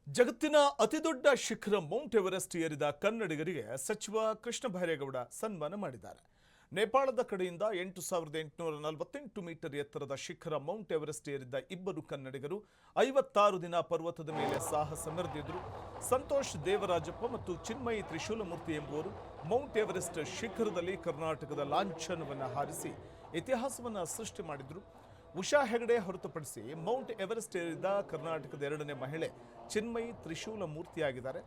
ಜಗತ್ತಿನ ಅತಿದೊಡ್ಡ ಶಿಖರ ಮೌಂಟ್ ಎವರೆಸ್ಟ್ ಏರಿದ ಕನ್ನಡಿಗರಿಗೆ ಸಚಿವ ಕೃಷ್ಣ ಬೈರೇಗೌಡ ಸನ್ಮಾನ ಮಾಡಿದ್ದಾರೆ. ನೇಪಾಳದ ಕಡೆಯಿಂದ 8,848 ಮೀಟರ್ ಎತ್ತರದ ಶಿಖರ ಮೌಂಟ್ ಎವರೆಸ್ಟ್ ಏರಿದ್ದ ಇಬ್ಬರು ಕನ್ನಡಿಗರು 56 ದಿನ ಪರ್ವತದ ಮೇಲೆ ಸಾಹಸ ಮೆರೆದಿದ್ದರು. ಸಂತೋಷ್ ದೇವರಾಜಪ್ಪ ಮತ್ತು ಚಿನ್ಮಯಿ ತ್ರಿಶೂಲಮೂರ್ತಿ ಎಂಬುವರು ಮೌಂಟ್ ಎವರೆಸ್ಟ್ ಶಿಖರದಲ್ಲಿ ಕರ್ನಾಟಕದ ಲಾಂಛನವನ್ನು ಹಾರಿಸಿ ಇತಿಹಾಸವನ್ನು ಸೃಷ್ಟಿ ಮಾಡಿದರು. ಉಷಾ ಹೆಗಡೆ ಹೊರತುಪಡಿಸಿ ಮೌಂಟ್ ಎವರೆಸ್ಟ್ ಏರಿದ ಕರ್ನಾಟಕದ ಎರಡನೇ ಮಹಿಳೆ ಚಿನ್ಮಯಿ ತ್ರಿಶೂಲಮೂರ್ತಿಯಾಗಿದ್ದಾರೆ.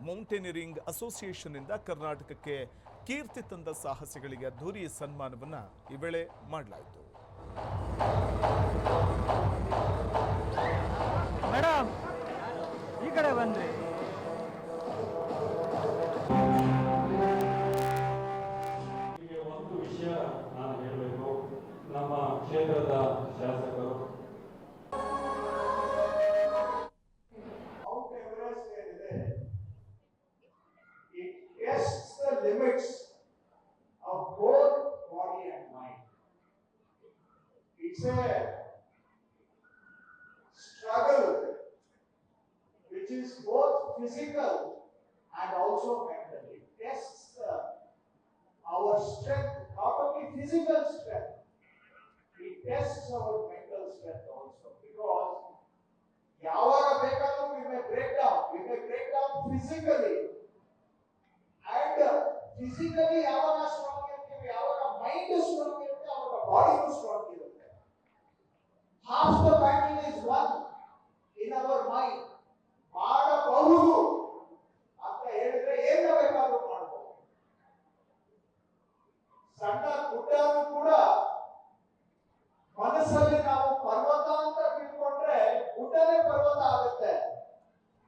ಮೌಂಟೇನಿಯರಿಂಗ್ ಅಸೋಸಿಯೇಷನ್ನಿಂದ ಕರ್ನಾಟಕಕ್ಕೆ ಕೀರ್ತಿ ತಂದ ಸಾಹಸಿಗಳಿಗೆ ಅದ್ದೂರಿ ಸನ್ಮಾನವನ್ನು ಈ ವೇಳೆ ಮಾಡಲಾಯಿತು. ಮೇಡಮ್ ಈ ಕಡೆ ಬನ್ರಿ. ಒಂದು ವಿಷಯ ನಾನು ಹೇಳಬೇಕು. ನಮ್ಮ ಕ್ಷೇತ್ರದ ಶಾಸಕರು Mount Everest ಏನಿದೆ, it tests the limits of both body and mind. It's a struggle which is both physical and also mental. It tests our strength, not only physical strength, it tests our mental strength also, because ಯಾವಾಗ ಬೇಕಾದ್ರೂ we may break down physically, and physically ಯಾವಾಗ strong ಇರ್ತೀವಿ, ಯಾವಾಗ mind strong ಇರುತ್ತೆ, ಆವಾಗ ಬಾಡಿನೂ strong ಇರುತ್ತೆ. half the battle is won in our mind. ಮಾಡಬಹುದು ಅಂತ ಹೇಳಿದ್ರೆ ಏನ ಬೇಕಾದ್ರೂ ಮಾಡಬಹುದು. ಸಣ್ಣ ಗುಡ್ಡನೂ ಕೂಡ ಮನಸ್ಸಲ್ಲಿ ನಾವು ಪರ್ವತ ಅಂತ ತಿಳ್ಕೊಂಡ್ರೆ ಗುಡ್ಡನೇ ಪರ್ವತ ಆಗುತ್ತೆ.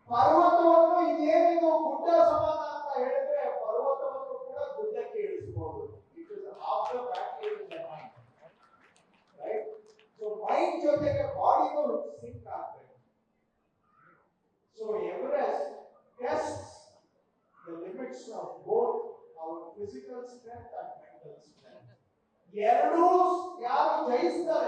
ಪರ್ವತವನ್ನು ಇದೇನಿದು ಗುಡ್ಡ ಸಮಾನ ಅಂತ ಹೇಳಿದ್ರೆ ಪರ್ವತವನ್ನು ಕೂಡ ಗುಡ್ಡಕ್ಕೆ ಇಳಿಸಬಹುದು. It is half the battle in the mind, right? So mind ಜೊತೆಗೆ ಬಾಡಿನೂ ಸಿಂಕ್ ಆಗಬೇಕು. So Everest tests the limits of both our physical strength and mental strength. ಎರಡೂ ಯಾರು ಜಯಿಸ್ತಾರೆ